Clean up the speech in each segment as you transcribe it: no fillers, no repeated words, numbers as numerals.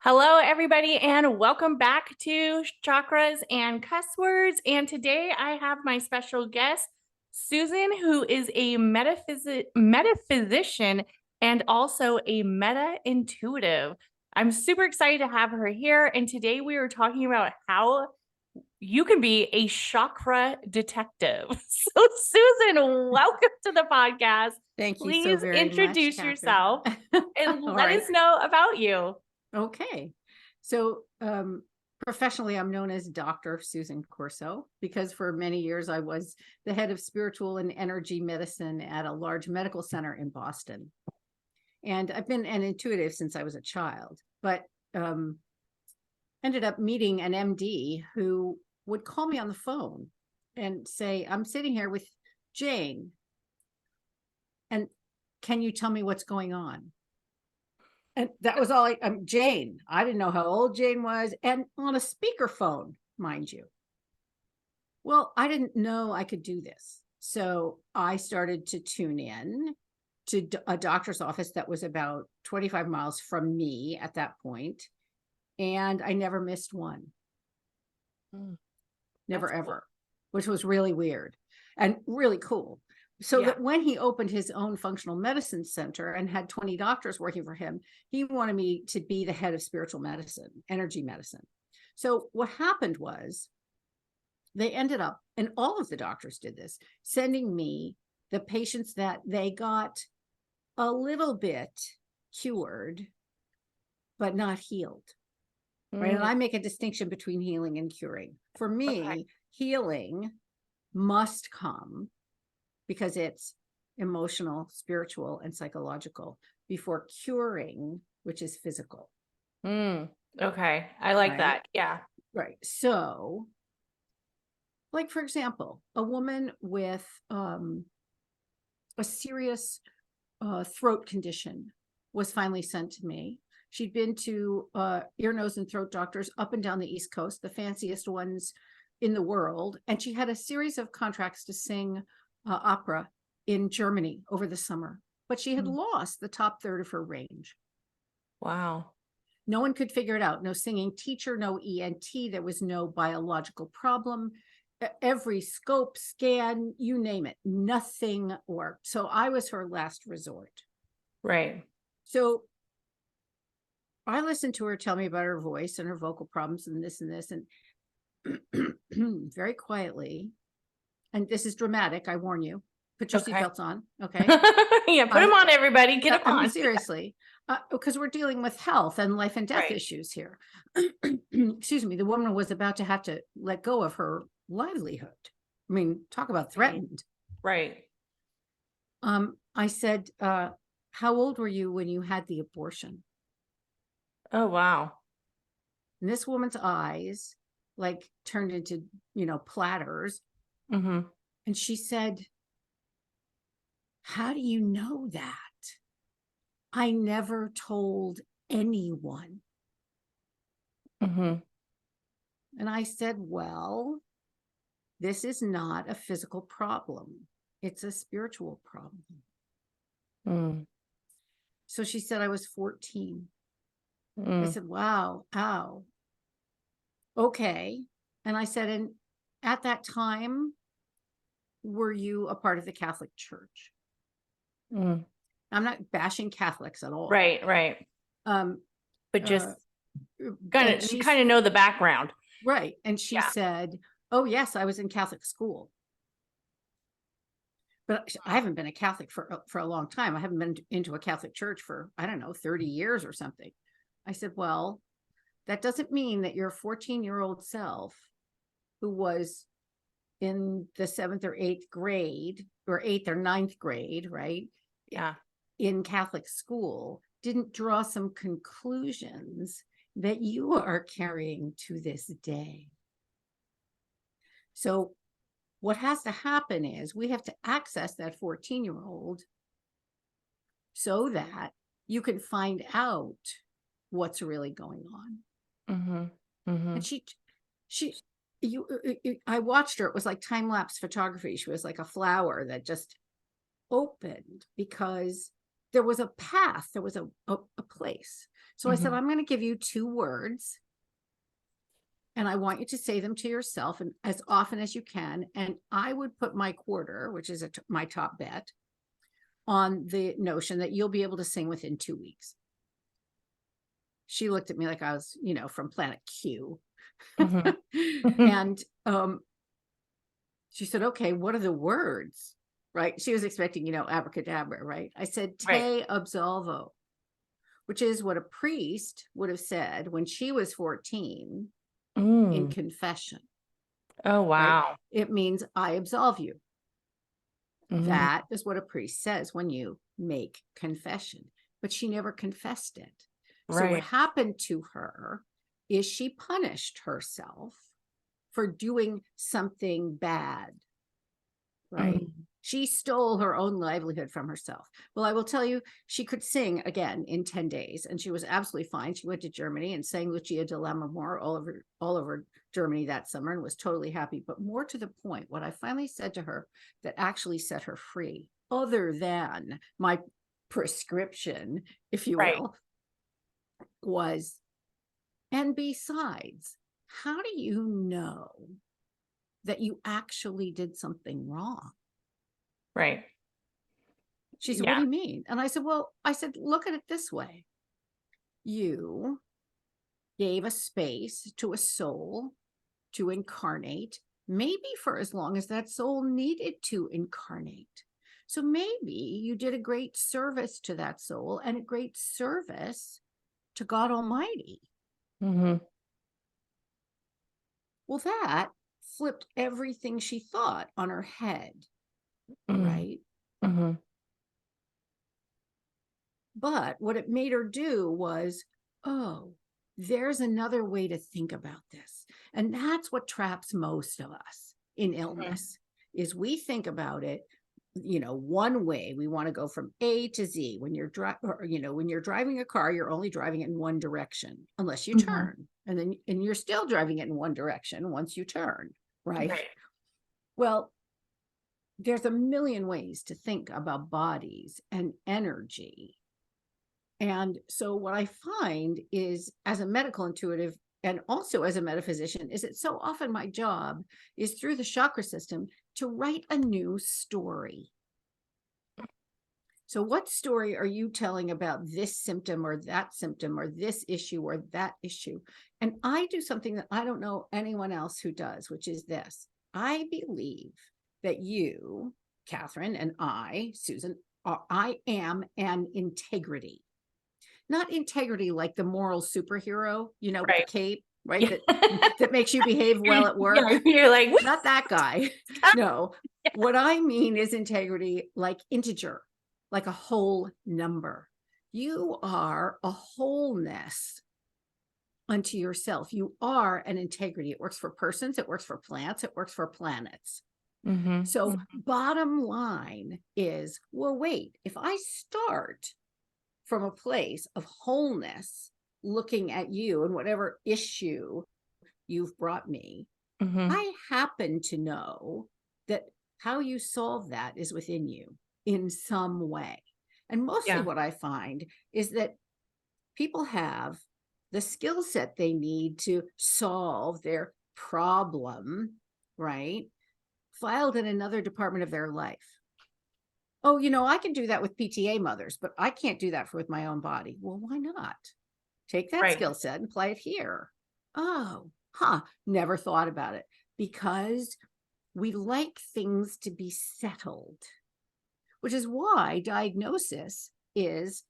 Hello, everybody, and welcome back to Chakras and Cusswords. And today I have my special guest, Susan, who is a metaphysician and also a meta-intuitive. I'm super excited to have her here. And today we are talking about how you can be a chakra detective. So, Susan, welcome to the podcast. Thank you Please so very much, introduce Katherine. yourself and let right. us know about you. Okay. So professionally, I'm known as Dr. Susan Corso because for many years I was the head of spiritual and energy medicine at a large medical center in Boston. And I've been an intuitive since I was a child, but ended up meeting an MD who would call me on the phone and say, I'm sitting here with Jane, and can you tell me what's going on? And that was all Jane. I didn't know how old Jane was. And on a speakerphone, mind you. Well, I didn't know I could do this. So I started to tune in to a doctor's office that was about 25 miles from me at that point. And I never missed one. Never, ever, which was really weird and really cool. So that when he opened his own functional medicine center and had 20 doctors working for him, he wanted me to be the head of spiritual medicine, energy medicine. So what happened was they ended up, and all of the doctors did this, sending me the patients that they got a little bit cured, but not healed. Right. And I make a distinction between healing and curing. For me, healing must come because it's emotional, spiritual, and psychological before curing, which is physical. Okay. I like that. Yeah. Right. So, like, for example, a woman with a serious throat condition was finally sent to me. She'd been to ear, nose, and throat doctors up and down the East Coast, the fanciest ones in the world. And she had a series of contracts to sing opera in Germany over the summer, but she had lost the top third of her range. Wow. No one could figure it out. No singing teacher, no ENT. There was no biological problem. Every scope, scan, you name it, nothing worked. So I was her last resort. Right. So I listened to her tell me about her voice and her vocal problems and this, and very quietly, and this is dramatic, I warn you, put your seatbelts on, okay? Yeah, put them on, everybody. Get them on. Seriously, because we're dealing with health and life and death issues here. Excuse me, the woman was about to have to let go of her livelihood. I mean, talk about threatened. Right. I said, how old were you when you had the abortion? Oh, wow. And this woman's eyes like turned into, platters. And she said, how do you know that? I never told anyone. And I said, well, this is not a physical problem. It's a spiritual problem. So she said, I was 14. I said, wow, ow. Okay. And I said, and at that time, were you a part of the Catholic Church? I'm not bashing Catholics at all. Right. But just kind of know the background. Right. And she said, oh, yes, I was in Catholic school. But I haven't been a Catholic for a long time. I haven't been into a Catholic church for, I don't know, 30 years or something. I said, well, that doesn't mean that your 14-year-old self who was in the 7th or 8th grade or 8th or 9th grade, right? Yeah. In Catholic school didn't draw some conclusions that you are carrying to this day. So what has to happen is we have to access that 14-year-old so that you can find out what's really going on. And I watched her. It was like time-lapse photography. She was like a flower that just opened because there was a path, there was a place. So I said, I'm going to give you 2 words, and I want you to say them to yourself and as often as you can. And I would put my quarter, which is my top bet, on the notion that you'll be able to sing within 2 weeks. She looked at me like I was, from Planet Q. And she said, okay, what are the words? Right. She was expecting, abracadabra. Right. I said, te absolvo, which is what a priest would have said when she was 14 in confession. Oh, wow. Right? It means I absolve you. That is what a priest says when you make confession, but she never confessed it. So what happened to her is she punished herself for doing something bad, right? She stole her own livelihood from herself. Well, I will tell you, she could sing again in 10 days, and she was absolutely fine. She went to Germany and sang Lucia de Lammermoor all over Germany that summer and was totally happy. But more to the point, what I finally said to her that actually set her free, other than my prescription, if you will, was, and besides, how do you know that you actually did something wrong? Right. She said, what do you mean? And I said, look at it this way. You gave a space to a soul to incarnate, maybe for as long as that soul needed to incarnate. So maybe you did a great service to that soul and a great service to God Almighty. Well, that flipped everything she thought on her head, right? But what it made her do was, oh, there's another way to think about this. And that's what traps most of us in illness, is we think about it, one way. We want to go from A to Z. When you're when you're driving a car, you're only driving it in one direction unless you turn. And you're still driving it in one direction once you turn, right? Well, there's a million ways to think about bodies and energy. And so what I find is, as a medical intuitive and also as a metaphysician, is that so often my job is through the chakra system to write a new story. So what story are you telling about this symptom or this issue or that issue? And I do something that I don't know anyone else who does, which is this. I believe that you, Katherine, and I, Susan, I am an integrity. Not integrity like the moral superhero, with the cape, right? That makes you behave well at work. You're like, not that guy. No, what I mean is integrity like integer, like a whole number. You are a wholeness unto yourself. You are an integrity. It works for persons, it works for plants, it works for planets. So bottom line is, well, wait, if I start from a place of wholeness, looking at you and whatever issue you've brought me, I happen to know that how you solve that is within you in some way. And mostly what I find is that people have the skill set they need to solve their problem, right, filed in another department of their life. Oh, I can do that with PTA mothers, but I can't do that with my own body. Well, why not? Take that skill set and apply it here. Oh, never thought about it. Because we like things to be settled, which is why diagnosis is,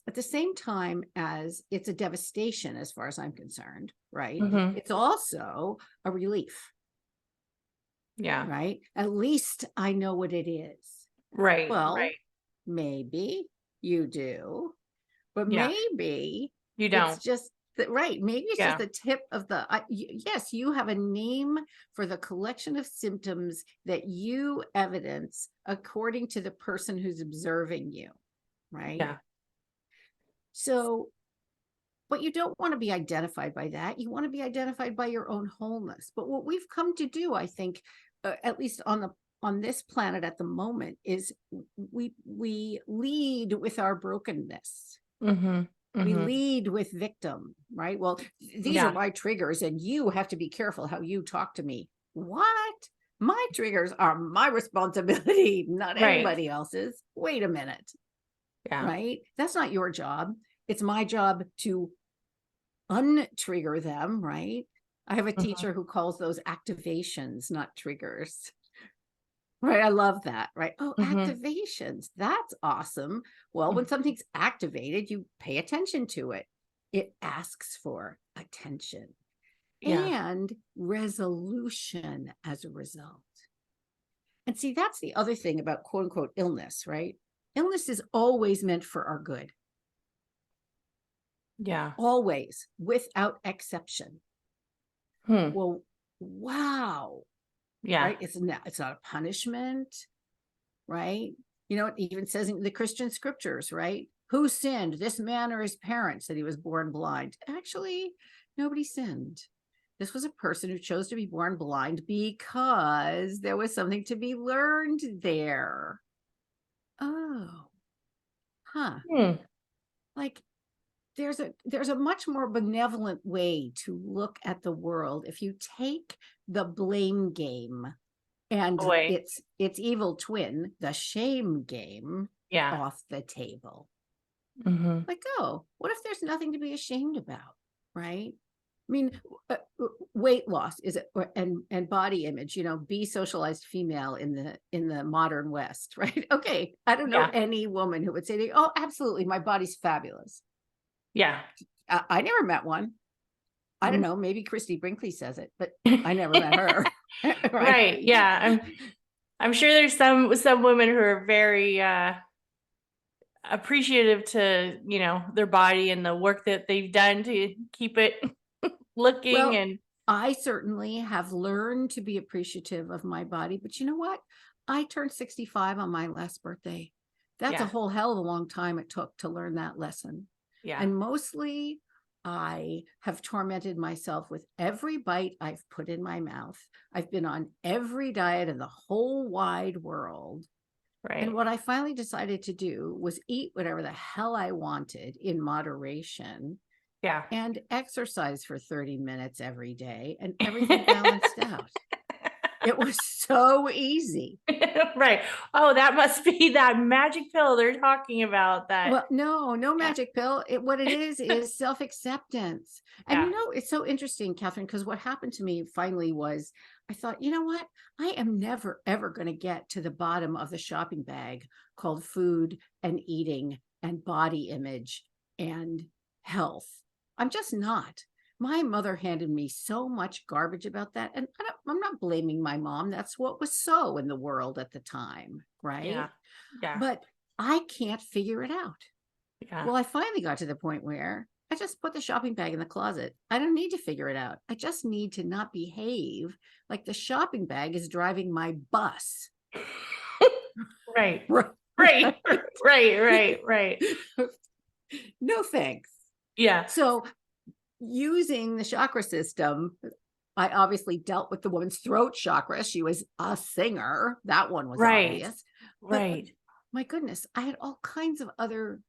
at the same time as it's a devastation, as far as I'm concerned, right? It's also a relief. Yeah. Right? At least I know what it is. Right. Well, maybe you do, but maybe you don't. It's just that, maybe it's just the tip of the, yes, you have a name for the collection of symptoms that you evidence according to the person who's observing you, right? Yeah. So, but you don't want to be identified by that. You want to be identified by your own wholeness. But what we've come to do, I think, at least on the on this planet at the moment is we lead with our brokenness. Mm-hmm. We Mm-hmm. lead with victim, right? Well, these are my triggers and you have to be careful how you talk to me. What? My triggers are my responsibility, not Right. anybody else's. Wait a minute. Yeah. Right? That's not your job. It's my job to untrigger them, right? I have a teacher who calls those activations, not triggers. Right. I love that. Right. Oh, activations. That's awesome. Well, when something's activated, you pay attention to it. It asks for attention and resolution as a result. And see, that's the other thing about quote unquote illness, right? Illness is always meant for our good. Yeah. Always, without exception. Well, wow. Yeah. Right? It's not a punishment, right? You know, it even says in the Christian scriptures, right? Who sinned, this man or his parents, that he was born blind? Actually, nobody sinned. This was a person who chose to be born blind because there was something to be learned there. Oh, like there's a much more benevolent way to look at the world if you take the blame game and its evil twin, the shame game, off the table. Like, oh, what if there's nothing to be ashamed about, right? I mean, weight loss is and body image, you know, be socialized female in the modern West, right? Okay, I don't know any woman who would say, "Oh, absolutely, my body's fabulous." Yeah. I never met one. I don't know. Maybe Christy Brinkley says it, but I never met her. Right. Yeah. I'm sure there's some women who are very appreciative to, you know, their body and the work that they've done to keep it looking. Well, and I certainly have learned to be appreciative of my body, but you know what? I turned 65 on my last birthday. That's a whole hell of a long time it took to learn that lesson. Yeah. And mostly I have tormented myself with every bite I've put in my mouth. I've been on every diet in the whole wide world. Right. And what I finally decided to do was eat whatever the hell I wanted in moderation. Yeah. And exercise for 30 minutes every day, and everything balanced out. It was so easy. Right. Oh, that must be that magic pill they're talking about. That. Well, no magic pill. What it is self-acceptance. And you know, it's so interesting, Katherine, because what happened to me finally was I thought, you know what? I am never, ever going to get to the bottom of the shopping bag called food and eating and body image and health. I'm just not. My mother handed me so much garbage about that. And I'm not blaming my mom. That's what was so in the world at the time, right? Yeah. Yeah. But I can't figure it out. Yeah. Well, I finally got to the point where I just put the shopping bag in the closet. I don't need to figure it out. I just need to not behave like the shopping bag is driving my bus. Right. Right. No thanks. Yeah. So using the chakra system, I obviously dealt with the woman's throat chakra. She was a singer. That one was obvious. But my goodness, I had all kinds of other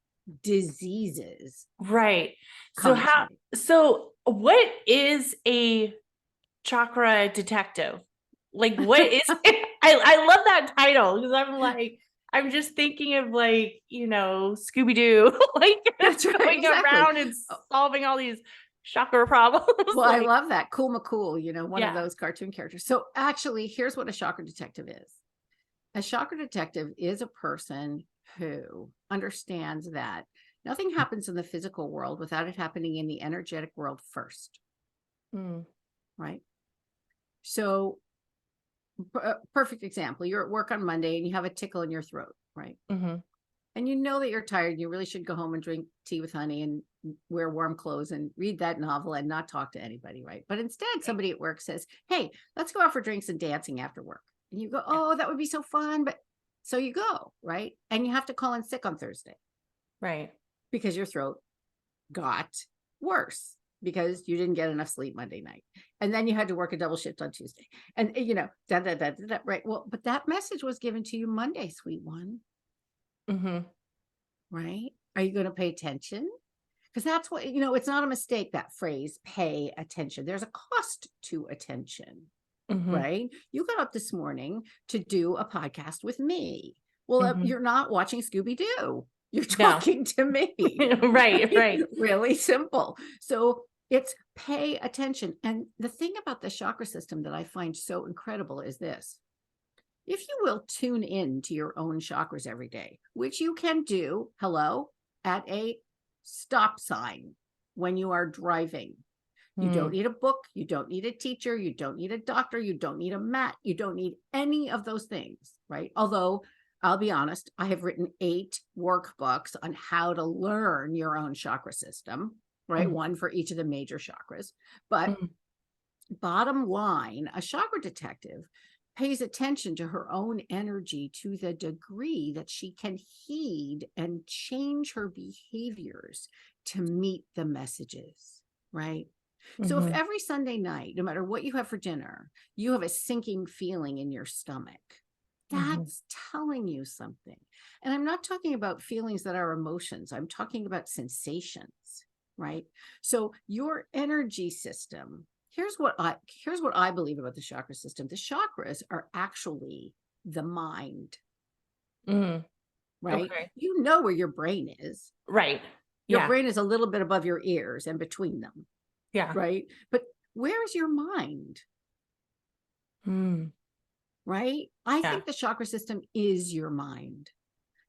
diseases. Right. So what is a chakra detective? Like, what is it? I love that title because I'm just thinking of, like, you know, Scooby-Doo, like going around and solving all these chakra problems. Well, I love that. Cool McCool, you know, one of those cartoon characters. So actually, here's what a chakra detective is. A chakra detective is a person who understands that nothing happens in the physical world without it happening in the energetic world first. Right? So, perfect example. You're at work on Monday and you have a tickle in your throat, right? And you know that you're tired. You really should go home and drink tea with honey and wear warm clothes and read that novel and not talk to anybody, right? But instead, somebody at work says, "Hey, let's go out for drinks and dancing after work." And you go, "Oh, that would be so fun." But so you go, right? And you have to call in sick on Thursday. Right. Because your throat got worse. because you didn't get enough sleep Monday night. And then you had to work a double shift on Tuesday. And, right. Well, but that message was given to you Monday, sweet one. Right? Are you going to pay attention? Because that's what, it's not a mistake, that phrase, pay attention. There's a cost to attention, right? You got up this morning to do a podcast with me. Well, you're not watching Scooby-Doo. You're talking to me. Right. Really simple. So it's pay attention. And the thing about the chakra system that I find so incredible is this. If you will tune in to your own chakras every day, which you can do, at a stop sign when you are driving. You don't need a book. You don't need a teacher. You don't need a doctor. You don't need a mat. You don't need any of those things, right? Although I'll be honest, I have written 8 workbooks on how to learn your own chakra system, right? One for each of the major chakras. But bottom line, a chakra detective pays attention to her own energy to the degree that she can heed and change her behaviors to meet the messages, right? So if every Sunday night, no matter what you have for dinner, you have a sinking feeling in your stomach, that's telling you something. And I'm not talking about feelings that are emotions. I'm talking about sensations, right? So your energy system, here's what I believe about the chakra system. The chakras are actually the mind, right? Okay. You know where your brain is. Right. Your brain is a little bit above your ears and between them. Yeah. Right. But where's your mind? Right. I think the chakra system is your mind.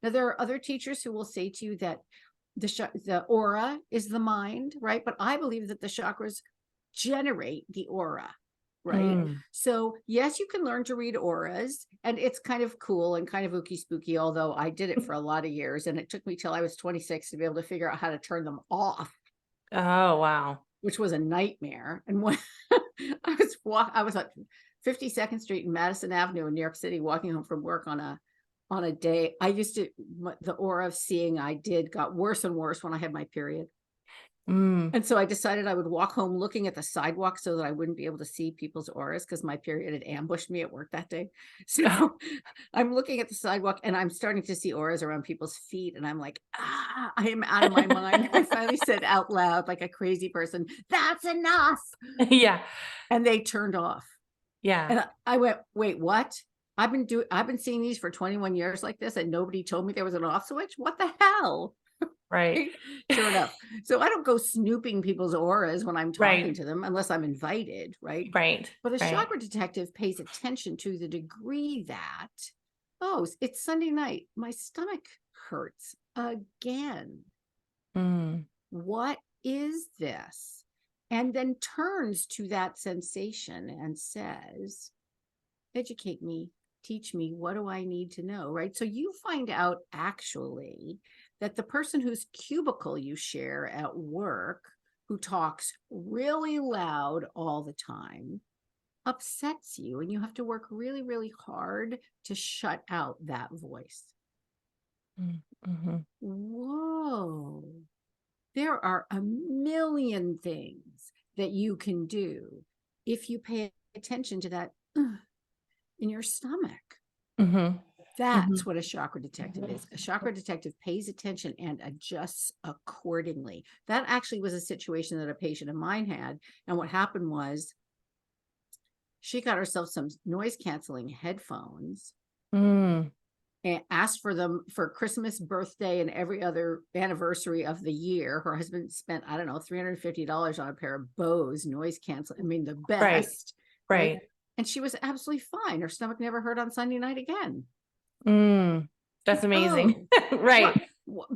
Now, there are other teachers who will say to you that the aura is the mind, right? But I believe that the chakras generate the aura, right? So yes, you can learn to read auras, and it's kind of cool and kind of ooky spooky, although I did it for a lot of years, and it took me till I was 26 to be able to figure out how to turn them off. Oh, wow. Which was a nightmare. And when I was at 52nd Street and Madison Avenue in New York City, walking home from work on a day, the aura of seeing I did got worse and worse when I had my period. And so I decided I would walk home looking at the sidewalk so that I wouldn't be able to see people's auras, because my period had ambushed me at work that day. So I'm looking at the sidewalk and I'm starting to see auras around people's feet. And I'm like, I am out of my mind. I finally said out loud, like a crazy person, "That's enough." Yeah. And they turned off. Yeah. And I went, wait, what? I've been seeing these for 21 years like this, and nobody told me there was an off switch. What the hell? Right. Sure enough. So I don't go snooping people's auras when I'm talking to them unless I'm invited, right? Right. But a chakra detective pays attention to the degree that, it's Sunday night. My stomach hurts again. What is this? And then turns to that sensation and says, educate me, teach me, what do I need to know, right? So you find out actually that the person whose cubicle you share at work, who talks really loud all the time, upsets you, and you have to work really, really hard to shut out that voice. Whoa. There are a million things that you can do if you pay attention to that in your stomach. That's what a chakra detective is. A chakra detective pays attention and adjusts accordingly. That actually was a situation that a patient of mine had. And what happened was she got herself some noise canceling headphones and asked for them for Christmas, birthday, and every other anniversary of the year. Her husband spent, I don't know, $350 on a pair of Bose noise canceling. I mean, the best. Right. And she was absolutely fine. Her stomach never hurt on Sunday night again. That's amazing. Right.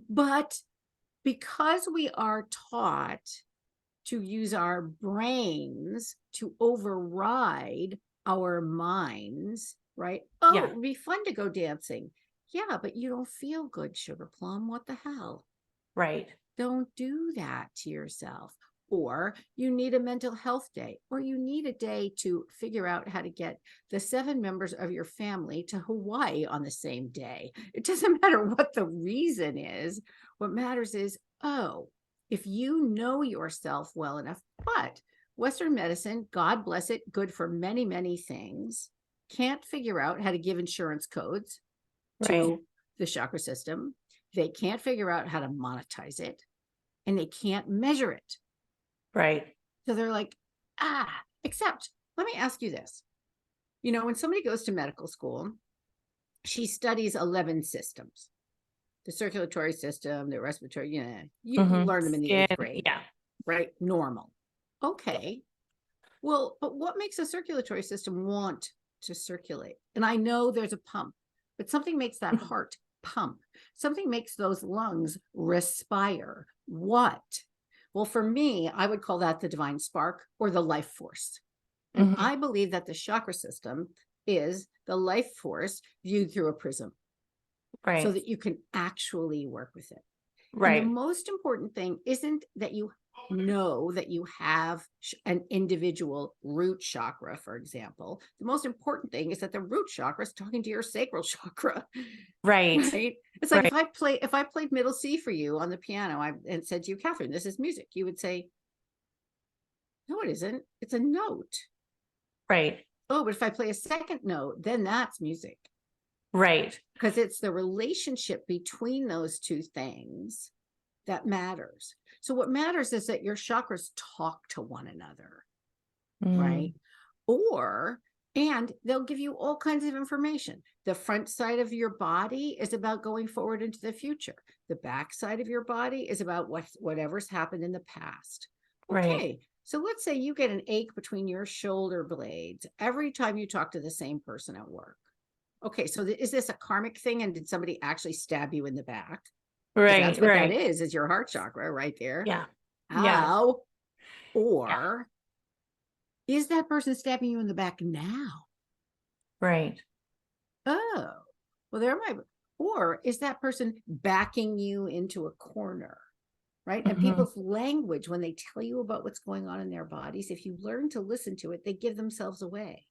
But because we are taught to use our brains to override our minds, right? It would be fun to go dancing. Yeah, but you don't feel good, Sugar Plum. What the hell? Right. Don't do that to yourself. Or you need a mental health day, or you need a day to figure out how to get the 7 members of your family to Hawaii on the same day. It doesn't matter what the reason is. What matters is, if you know yourself well enough. But Western medicine, God bless it, good for many, many things, can't figure out how to give insurance codes to the chakra system. They can't figure out how to monetize it, and they can't measure it. Right. So they're like, except let me ask you this. You know, when somebody goes to medical school, she studies 11 systems. The circulatory system, the respiratory, you learn them in the 8th grade. Yeah. Right? Normal. Okay. Well, but what makes a circulatory system want to circulate? And I know there's a pump, but something makes that heart pump. Something makes those lungs respire. What? Well, for me, I would call that the divine spark or the life force. And I believe that the chakra system is the life force viewed through a prism. Right. So that you can actually work with it. Right. And the most important thing isn't that you know that you have an individual root chakra, for example. The most important thing is that the root chakra is talking to your sacral chakra. Right. Right. It's like if I played middle C for you on the piano and said to you, Katherine, this is music, you would say, no, it isn't. It's a note. Right. Oh, but if I play a second note, then that's music. Right. Because it's the relationship between those two things that matters. So what matters is that your chakras talk to one another, right? And they'll give you all kinds of information. The front side of your body is about going forward into the future. The back side of your body is about whatever's happened in the past. Okay. Right. So let's say you get an ache between your shoulder blades every time you talk to the same person at work. Okay, so is this a karmic thing? And did somebody actually stab you in the back? Right. That's what that is your heart chakra right there. Yeah. Ow. Or is that person stabbing you in the back now? Right. Oh, well, there might be. Or is that person backing you into a corner? Right. And people's language, when they tell you about what's going on in their bodies, if you learn to listen to it, they give themselves away.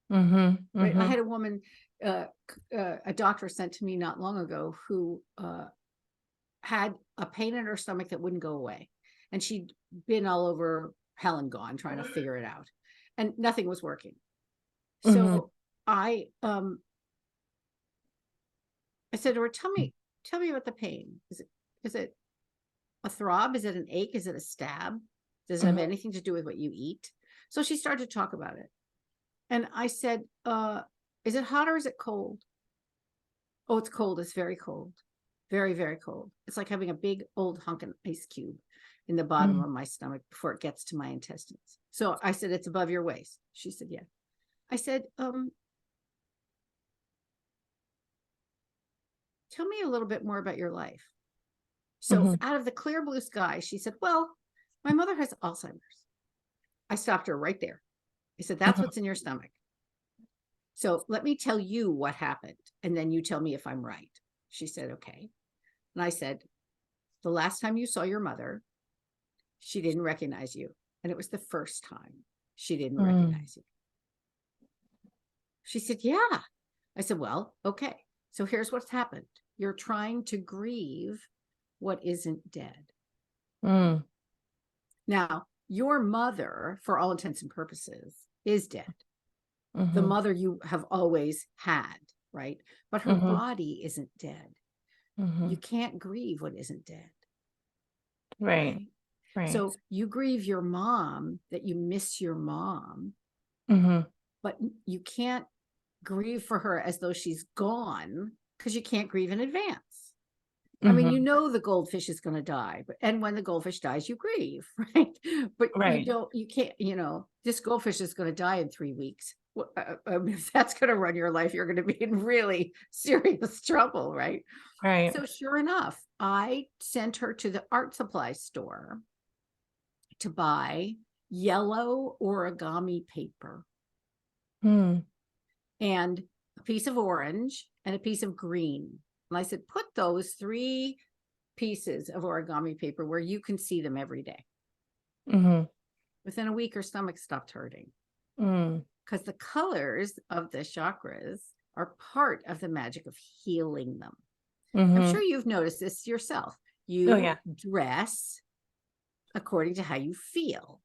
Right. I had a woman, a doctor sent to me not long ago who had a pain in her stomach that wouldn't go away. And she'd been all over hell and gone trying to figure it out. And nothing was working. So I said to her, tell me about the pain. Is it a throb? Is it an ache? Is it a stab? Does it have anything to do with what you eat? So she started to talk about it. And I said, is it hot or is it cold? Oh, it's cold. It's very cold. Very, very cold. It's like having a big old hunkin' ice cube in the bottom of my stomach before it gets to my intestines. So I said, it's above your waist. She said, yeah. I said, tell me a little bit more about your life. So out of the clear blue sky, she said, well, my mother has Alzheimer's. I stopped her right there. I said, that's what's in your stomach. So let me tell you what happened. And then you tell me if I'm right. She said, okay. And I said, the last time you saw your mother, she didn't recognize you. And it was the first time she didn't recognize you. She said, yeah. I said, well, okay. So here's what's happened. You're trying to grieve what isn't dead. Now, your mother, for all intents and purposes, is dead. The mother you have always had, right? But her body isn't dead. You can't grieve what isn't dead. Right. So you grieve your mom, that you miss your mom, but you can't grieve for her as though she's gone because you can't grieve in advance. I mean, you know the goldfish is going to die, and when the goldfish dies, you grieve, right? But you can't, this goldfish is going to die in 3 weeks. If that's going to run your life, you're going to be in really serious trouble, right? Right. So sure enough, I sent her to the art supply store to buy yellow origami paper and a piece of orange and a piece of green. And I said, put those 3 pieces of origami paper where you can see them every day. Within a week, her stomach stopped hurting. Because the colors of the chakras are part of the magic of healing them. I'm sure you've noticed this yourself. You dress according to how you feel.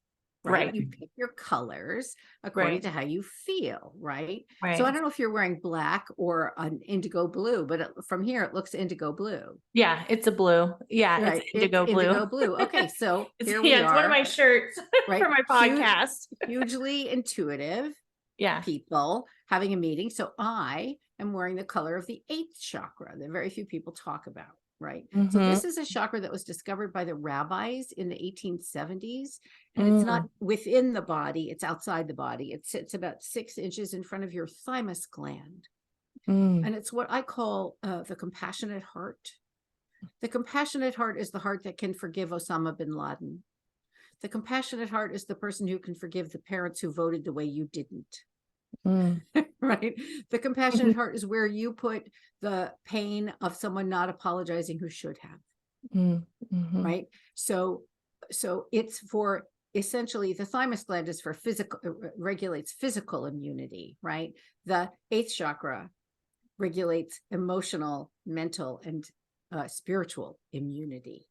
Right. You pick your colors according to how you feel. Right. So I don't know if you're wearing black or an indigo blue, but from here it looks indigo blue. Yeah, it's a blue. Yeah, right. It's indigo blue. Indigo blue. Okay, so here we are. It's one of my shirts for my podcast. Hugely intuitive. Yeah. People having a meeting. So I am wearing the color of the 8th chakra that very few people talk about. Right. So this is a chakra that was discovered by the rabbis in the 1870s. And it's not within the body, it's outside the body. It sits about 6 inches in front of your thymus gland. And it's what I call the compassionate heart. The compassionate heart is the heart that can forgive Osama bin Laden. The compassionate heart is the person who can forgive the parents who voted the way you didn't. Right. The compassionate heart is where you put the pain of someone not apologizing who should have. Right. So it's for essentially the thymus gland is for physical, regulates physical immunity. Right. The 8th chakra regulates emotional, mental, and spiritual immunity.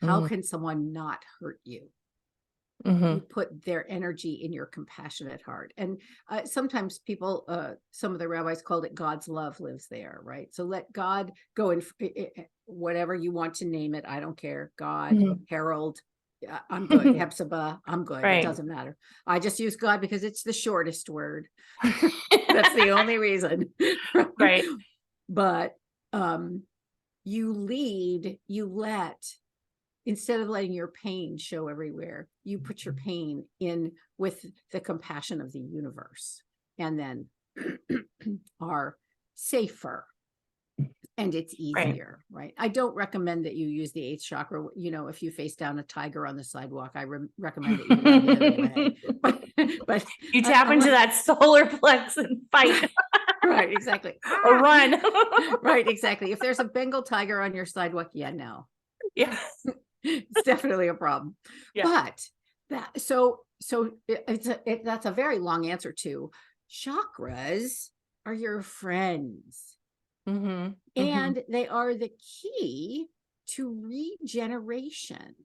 How can someone not hurt you? You put their energy in your compassionate heart. And sometimes people, some of the rabbis called it God's love lives there, right? So let God go in whatever you want to name it. I don't care. God, Harold, I'm good. Hepzibah, I'm good. It doesn't matter. I just use God because it's the shortest word. That's the only reason. Right. But you let, instead of letting your pain show everywhere, you put your pain in with the compassion of the universe, and then are safer and it's easier, right? I don't recommend that you use the 8th chakra. You know, if you face down a tiger on the sidewalk, I recommend that you run the other way. But you tap into that solar plex and fight. Right, exactly. Or run. Right, exactly. If there's a Bengal tiger on your sidewalk, no. Yeah. It's definitely a problem. Yeah. But that's a very long answer to chakras are your friends. And they are the key to regeneration.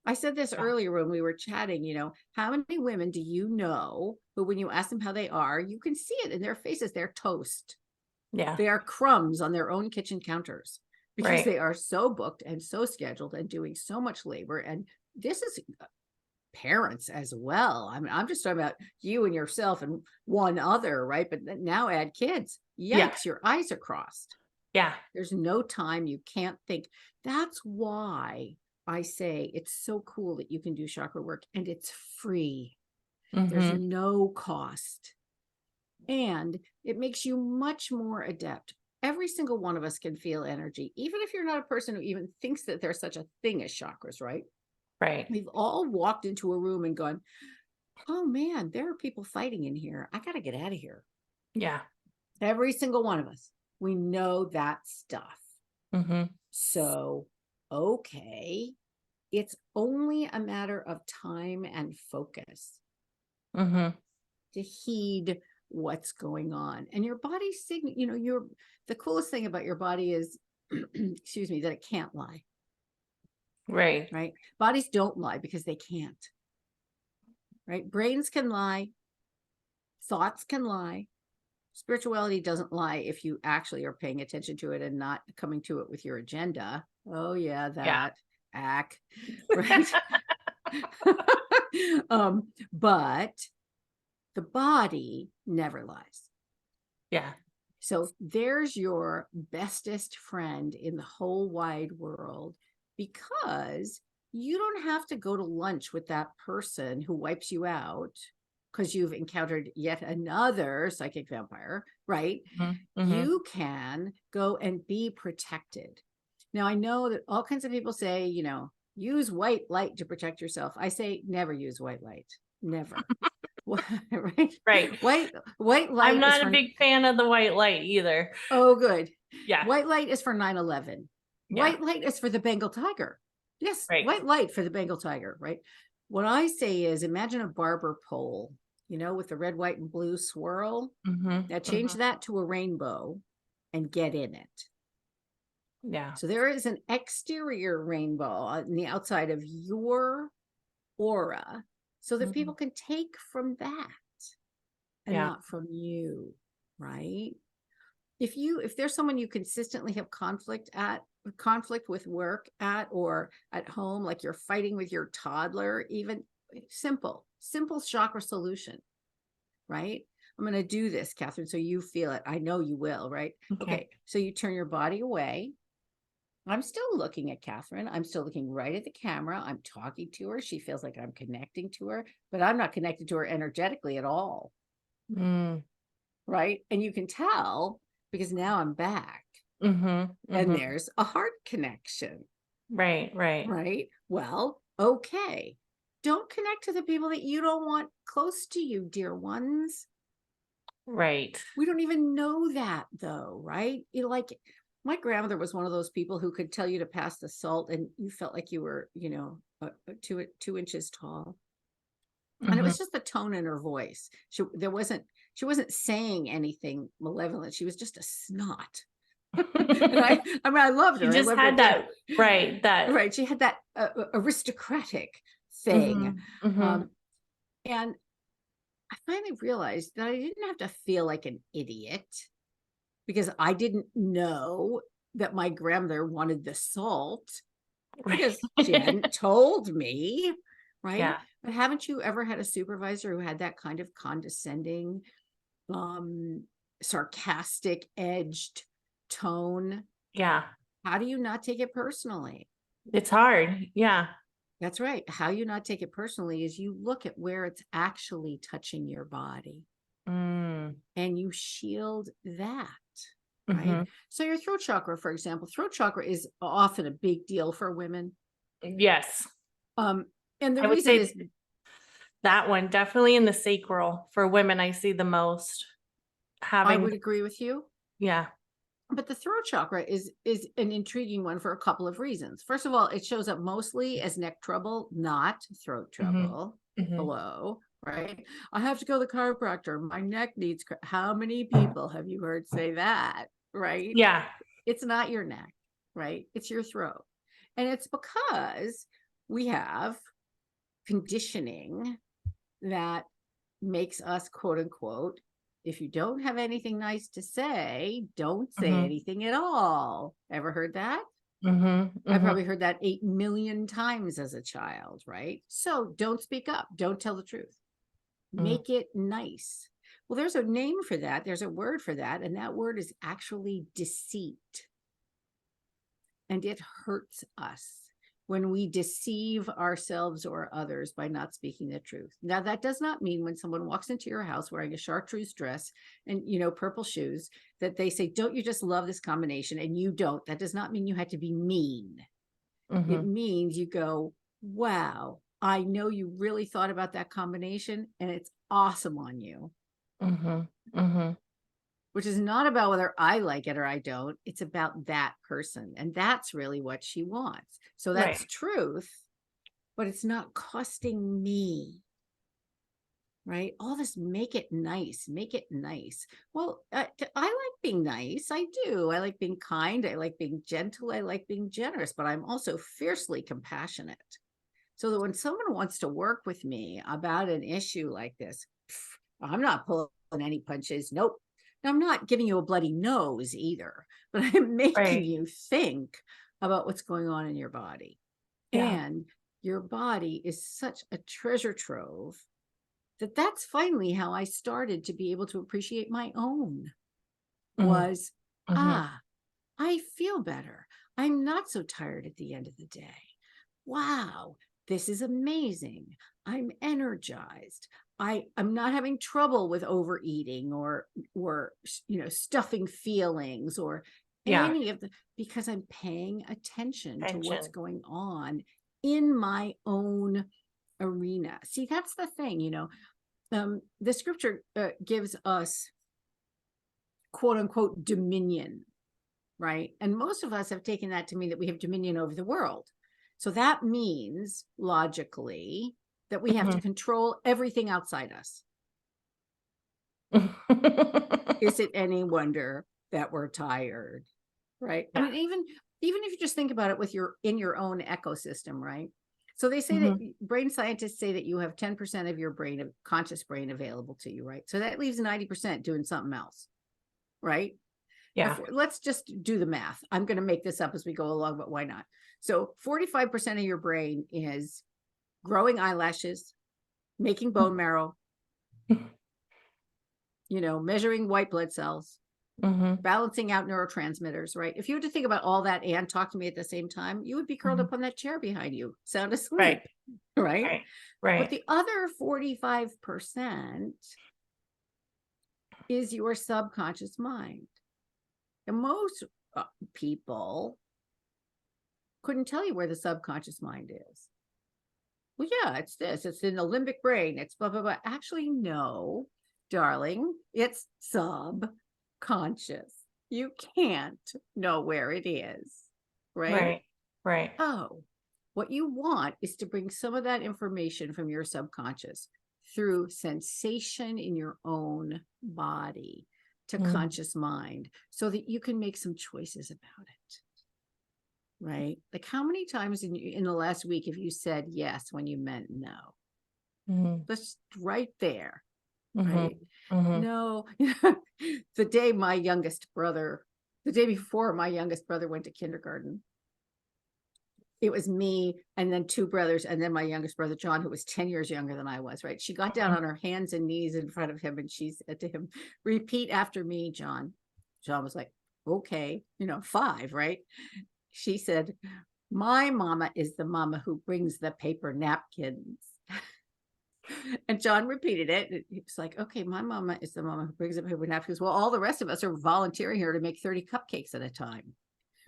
I said this earlier when we were chatting, you know, how many women do you know who, when you ask them how they are, you can see it in their faces, they're toast. Yeah. They are crumbs on their own kitchen counters because they are so booked and so scheduled and doing so much labor. And this is parents as well. I mean, I'm just talking about you and yourself and one other, right? But now add kids. Yikes, your eyes are crossed. Yeah. There's no time. You can't think. That's why I say it's so cool that you can do chakra work and it's free. There's no cost. And it makes you much more adept. Every single one of us can feel energy, even if you're not a person who even thinks that there's such a thing as chakras, right? Right. We've all walked into a room and gone, oh man, there are people fighting in here. I got to get out of here. Yeah. Every single one of us, we know that stuff. So, okay, it's only a matter of time and focus to heed what's going on. And your body's signal, you know, the coolest thing about your body is, excuse me, that it can't lie. Right. Bodies don't lie because they can't. Right. Brains can lie. Thoughts can lie. Spirituality doesn't lie if you actually are paying attention to it and not coming to it with your agenda. Oh yeah, that act. Right. But the body never lies. Yeah. So there's your bestest friend in the whole wide world, because you don't have to go to lunch with that person who wipes you out because you've encountered yet another psychic vampire, right? You can go and be protected. Now, I know that all kinds of people say, you know, use white light to protect yourself. I say never use white light. Never. Right. White light. I'm not a big fan of the white light either. Oh, good. Yeah. White light is for 9/11. White light is for the Bengal tiger. Yes. White light for the Bengal tiger. Right. What I say is, imagine a barber pole, you know, with the red, white, and blue swirl. Now change that to a rainbow and get in it. Yeah. So there is an exterior rainbow on the outside of your aura so that people can take from that and Yeah. not from you, right? If there's someone you consistently have conflict with work at, or at home, like you're fighting with your toddler, even simple chakra solution, right? I'm going to do this, Katherine, so you feel it. I know you will, right? Okay. So you turn your body away. I'm still looking at Katherine. I'm still looking right at the camera. I'm talking to her. She feels like I'm connecting to her, but I'm not connected to her energetically at all. Right. And you can tell because now I'm back. And there's a heart connection. Right. Right. Well, okay. Don't connect to the people that you don't want close to you, dear ones. Right. We don't even know that though, right? Like my grandmother was one of those people who could tell you to pass the salt and you felt like you were, 2 inches tall. And it was just the tone in her voice. She wasn't saying anything malevolent. She was just a snot. And I loved her. She just had that, right. Right. She had that aristocratic thing. And I finally realized that I didn't have to feel like an idiot because I didn't know that my grandmother wanted the salt because she hadn't told me. Right. Yeah. But haven't you ever had a supervisor who had that kind of condescending, sarcastic, edged tone? Yeah. How do you not take it personally? It's hard. Yeah. That's right. How you not take it personally is you look at where it's actually touching your body and you shield that. Right. So your throat chakra, for example, throat chakra is often a big deal for women. Yes. And the I would reason say is that one definitely in the sacral for women, I see the most having. I would agree with you. Yeah. But the throat chakra is an intriguing one for a couple of reasons. First of all, it shows up mostly as neck trouble, not throat trouble. Hello, right? I have to go to the chiropractor. My neck needs. How many people have you heard say that? Right? Yeah. It's not your neck, right? It's your throat. And it's because we have conditioning that makes us, quote unquote, if you don't have anything nice to say, don't say anything at all. Ever heard that? I probably heard that 8 million times as a child, right? So don't speak up. Don't tell the truth. Make it nice. Well, there's a name for that. There's a word for that. And that word is actually deceit. And it hurts us when we deceive ourselves or others by not speaking the truth. Now, that does not mean when someone walks into your house wearing a chartreuse dress and, purple shoes, that they say, don't you just love this combination? And you don't. That does not mean you had to be mean. It means you go, wow, I know you really thought about that combination and it's awesome on you. Which is not about whether I like it or I don't. It's about that person. And that's really what she wants. So that's truth, but it's not costing me. Right? All this make it nice. Well, I like being nice. I do. I like being kind. I like being gentle. I like being generous, but I'm also fiercely compassionate. So that when someone wants to work with me about an issue like this, I'm not pulling any punches. Nope. I'm not giving you a bloody nose either, but I'm making you think about what's going on in your body. And your body is such a treasure trove that's finally how I started to be able to appreciate my own was, I feel better. I'm not so tired at the end of the day. Wow, this is amazing. I'm energized. I'm not having trouble with overeating or stuffing feelings or any of the, because I'm paying attention to what's going on in my own arena. See, that's the thing, the scripture gives us, quote unquote, dominion, right? And most of us have taken that to mean that we have dominion over the world. So that means logically that we have to control everything outside us. Is it any wonder that we're tired? Right? I mean, even if you just think about it with in your own ecosystem, right? So they say Mhm. that brain scientists say that you have 10% of your brain, conscious brain available to you, right? So that leaves 90% doing something else, right? Yeah. Let's just do the math. I'm going to make this up as we go along, but why not? So 45% of your brain is growing eyelashes, making bone marrow, measuring white blood cells, Mm-hmm. balancing out neurotransmitters, right? If you were to think about all that and talk to me at the same time, you would be curled Mhm. up on that chair behind you, sound asleep, Right. right? Right. But Right. the other 45% is your subconscious mind. And most people couldn't tell you where the subconscious mind is. Well, yeah, it's this, it's in the limbic brain, it's blah, blah, blah. Actually, no, darling, it's subconscious. You can't know where it is, right? Right. Right. Oh, what you want is to bring some of that information from your subconscious through sensation in your own body to Mhm. conscious mind so that you can make some choices about it. Right? Like how many times in the last week have you said yes when you meant no? Mhm. That's right there. Mhm. Right? Mhm. No. The day before my youngest brother went to kindergarten, it was me and then two brothers and then my youngest brother, John, who was 10 years younger than I was, right? She got down on her hands and knees in front of him and she said to him, repeat after me, John. John was like, okay, 5, right? She said, my mama is the mama who brings the paper napkins. And John repeated it. He was like, okay, my mama is the mama who brings the paper napkins. Well, all the rest of us are volunteering here to make 30 cupcakes at a time.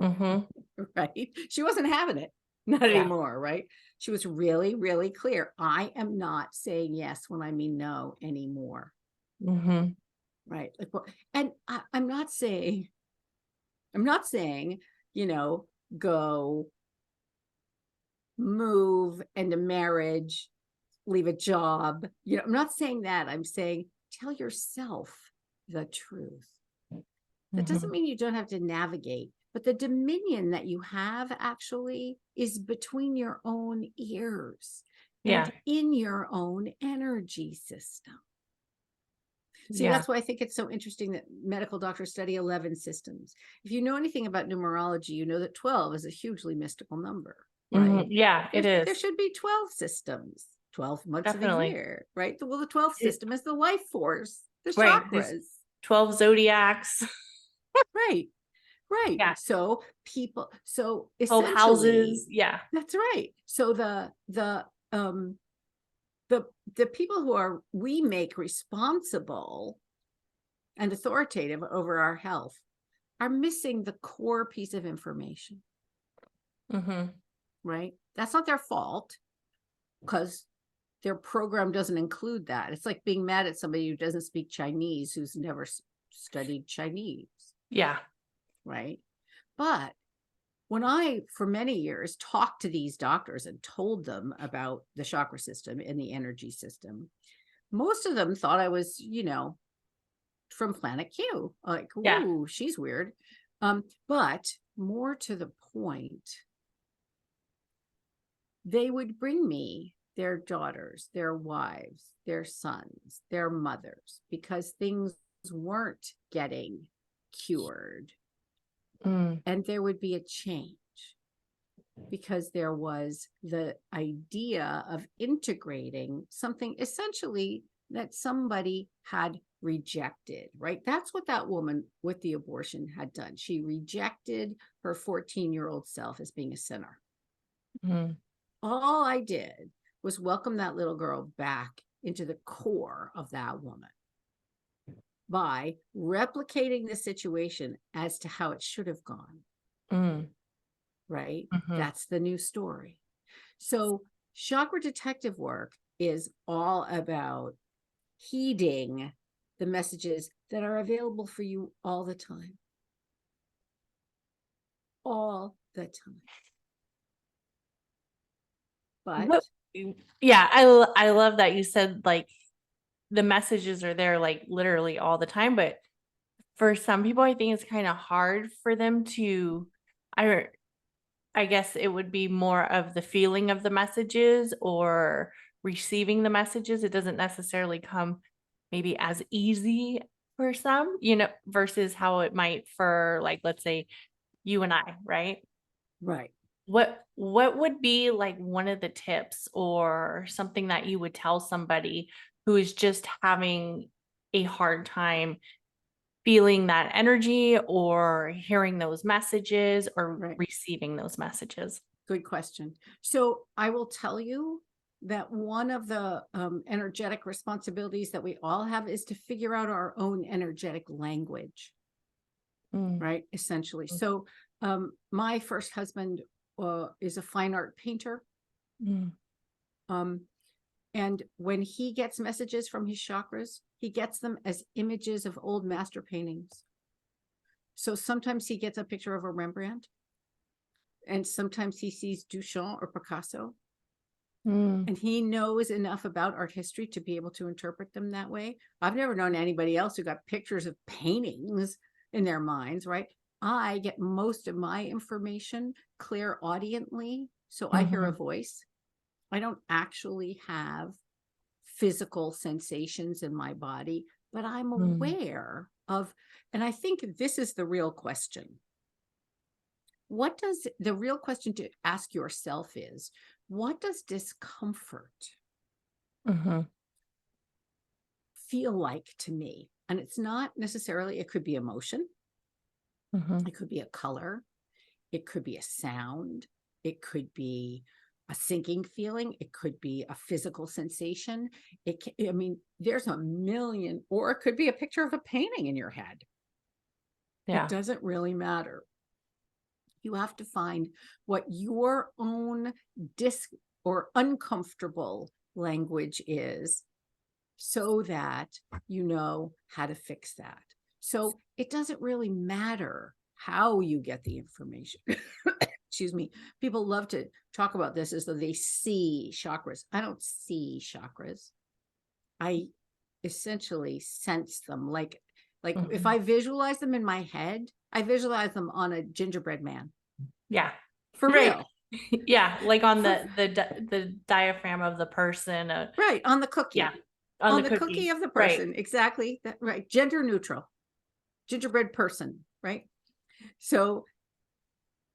Mhm. Right? She wasn't having it. Not Yeah. anymore, right? She was really, really clear. I am not saying yes when I mean no anymore. Mhm. Right? Like, well, and I'm not saying, go move into marriage, leave a job. I'm not saying that. I'm saying tell yourself the truth. That doesn't Mhm. mean you don't have to navigate, but the dominion that you have actually is between your own ears Yeah. and in your own energy system. See, Yeah. that's why I think it's so interesting that medical doctors study 11 systems. If you know anything about numerology, you know that 12 is a hugely mystical number, right? Mhm. Yeah, it There is. should be 12 systems, 12 months of the Definitely. year, right? Well, the 12th It, system is the life force, the right. There's chakras. 12 zodiacs, Right, right. yeah, So 12 essentially, houses. Yeah. that's right. So um the people we make responsible and authoritative over our health are missing the core piece of information, Mhm. right? That's not their fault because their program doesn't include that. It's like being mad at somebody who doesn't speak Chinese, who's never studied Chinese, Yeah. right? But when I, for many years, talked to these doctors and told them about the chakra system and the energy system, most of them thought I was, from Planet Q. Like, Yeah. ooh, she's weird. But more to the point, they would bring me their daughters, their wives, their sons, their mothers, because things weren't getting cured. Mm. And there would be a change because there was the idea of integrating something essentially that somebody had rejected, right? That's what that woman with the abortion had done. She rejected her 14-year-old self as being a sinner. Mm. All I did was welcome that little girl back into the core of that woman by replicating the situation as to how it should have gone. Mm. Right? Mhm. That's the new story. So chakra detective work is all about heeding the messages that are available for you all the time. All the time. But What- Yeah, I love that you said like the messages are there like literally all the time, but for some people I think it's kind of hard for them to I guess it would be more of the feeling of the messages or receiving the messages. It doesn't necessarily come maybe as easy for some, versus how it might for, like, let's say you and I, right? Right. What would be like one of the tips or something that you would tell somebody who is just having a hard time feeling that energy or hearing those messages or Right. receiving those messages? Good question. So I will tell you that one of the energetic responsibilities that we all have is to figure out our own energetic language, Mm, right? Essentially. So my first husband is a fine art painter. mm, Um, and when he gets messages from his chakras, he gets them as images of old master paintings. So sometimes he gets a picture of a Rembrandt, and sometimes he sees Duchamp or Picasso. mm, And he knows enough about art history to be able to interpret them that way. I've never known anybody else who got pictures of paintings in their minds, right? I get most of my information clairaudiently. So I hear a mhm, voice. I don't actually have physical sensations in my body, but I'm mm, aware of, and I think this is the real question. What does the real question to ask yourself is, what does discomfort mhm, feel like to me? And it's not necessarily, it could be emotion, mhm, it could be a color, it could be a sound, it could be a sinking feeling, it could be a physical sensation. I mean, there's a million, or it could be a picture of a painting in your head. It yeah. doesn't really matter. You have to find what your own dis or uncomfortable language is so that you know how to fix that. So it doesn't really matter how you get the information. Excuse me. People love to talk about this as though they see chakras. I don't see chakras. I essentially sense them. Like if Mhm. I visualize them in my head, I visualize them on a gingerbread man. Yeah. For Right. real. Yeah, like on For the diaphragm of the person, right, on the yeah, cookie. on On the the cookie cookie. of the Right. person. Exactly. That, right. Gender neutral. Gingerbread person, right? So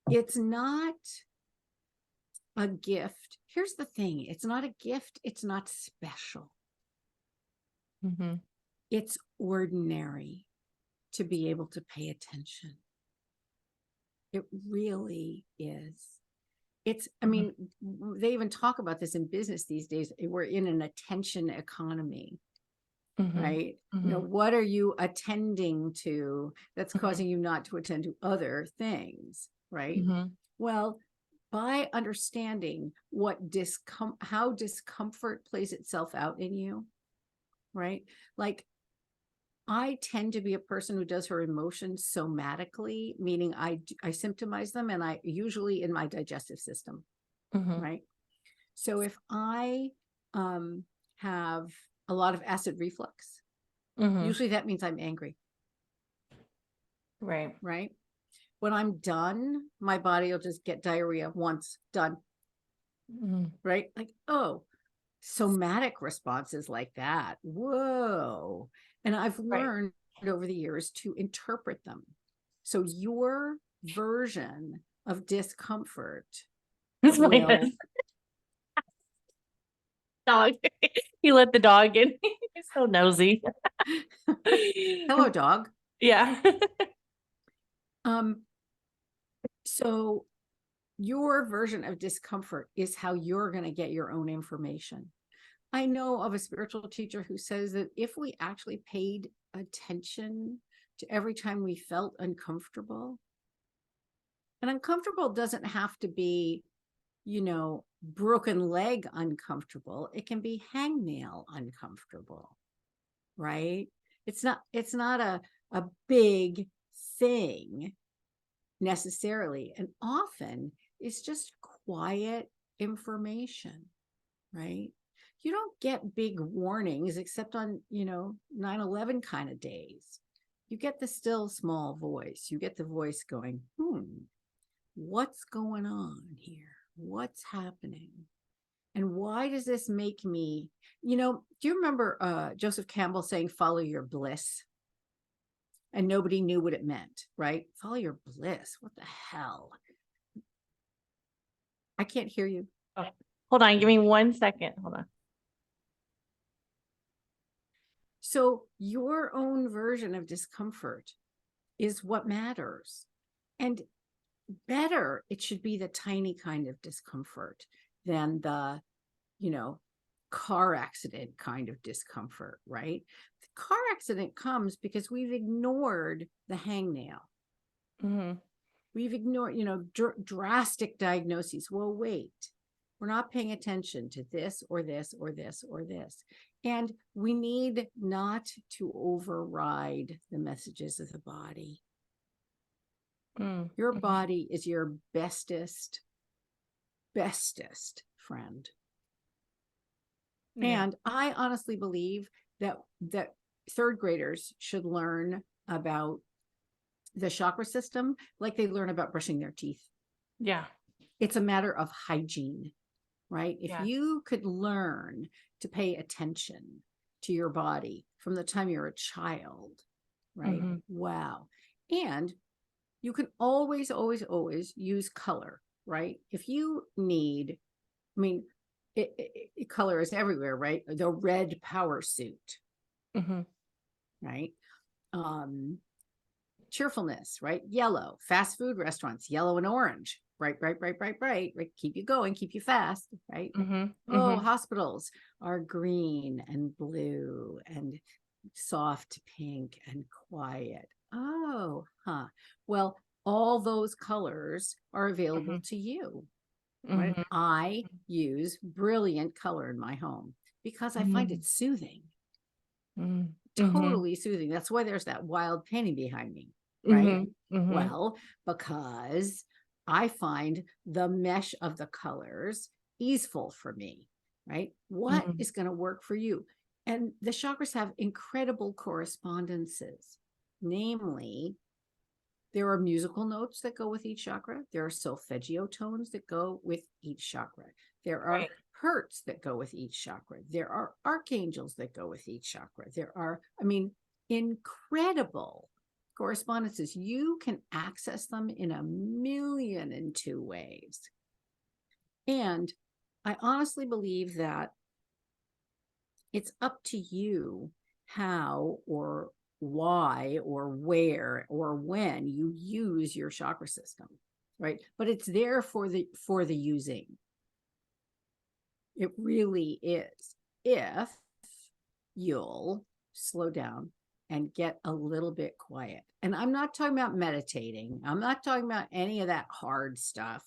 it's not a gift. Here's the thing, it's not a gift, it's not special. Mhm, It's ordinary to be able to pay attention. It really is. It's, I mhm, mean, they even talk about this in business these days. We're in an attention economy, mhm, right? mhm, What are you attending to that's mhm, causing you not to attend to other things, right? mhm, Well, by understanding how discomfort plays itself out in you, right? Like I tend to be a person who does her emotions somatically, meaning I symptomize them, and I usually in my digestive system, mhm, right? So if I have a lot of acid reflux, mhm. usually that means I'm angry, Right. right? When I'm done, my body will just get diarrhea once, done, Mhm. right? Like, oh, somatic responses like that. Whoa. And I've Right. learned over the years to interpret them. So your version of discomfort It's my will, dog. You let the dog in. He's so nosy. hello, dog. Yeah. Um, so your version of discomfort is how you're going to get your own information. I know of a spiritual teacher who says that if we actually paid attention to every time we felt uncomfortable, and uncomfortable doesn't have to be, broken leg uncomfortable. It can be hangnail uncomfortable, right? It's not a big thing necessarily. And often it's just quiet information, right? You don't get big warnings except on, 9/11 kind of days. You get the still small voice. You get the voice going, what's going on here? What's happening? And why does this make me, do you remember Joseph Campbell saying, follow your bliss? And nobody knew what it meant, right? Follow your bliss. What the hell? I can't hear you. Oh, hold on. Give me 1 second. Hold on. So your own version of discomfort is what matters. And better, it should be the tiny kind of discomfort than the, car accident kind of discomfort, right? The car accident comes because we've ignored the hangnail. Mm-hmm. We've ignored, drastic diagnoses. Well, wait, we're not paying attention to this or this or this or this. And we need not to override the messages of the body. Your body is your bestest friend. Yeah. And I honestly believe that third graders should learn about the chakra system like they learn about brushing their teeth. Yeah. It's a matter of hygiene, right? If you could learn to pay attention to your body from the time you're a child, right? Mm-hmm. Wow. And you can always use color, right? If you need, color is everywhere, right? The red power suit, right? Cheerfulness, right? Yellow, fast food restaurants, yellow and orange, bright, right? Keep you going, keep you fast, right? Hospitals are green and blue and soft pink and quiet. Well, all those colors are available to you. Right? I use brilliant color in my home because I find it soothing. Totally soothing. That's why there's that wild painting behind me, right? Well, because I find the mesh of the colors easeful for me, right? What is going to work for you? And the chakras have incredible correspondences. Namely, there are musical notes that go with each chakra. There are solfeggio tones that go with each chakra. There are hertz that go with each chakra. There are archangels that go with each chakra. There are, incredible correspondences. You can access them in 1,000,002 ways. And I honestly believe that it's up to you how or why or where or when you use your chakra system, right? But it's there for the using. It really is, if you'll slow down and get a little bit quiet. And I'm not talking about meditating. I'm not talking about any of that hard stuff.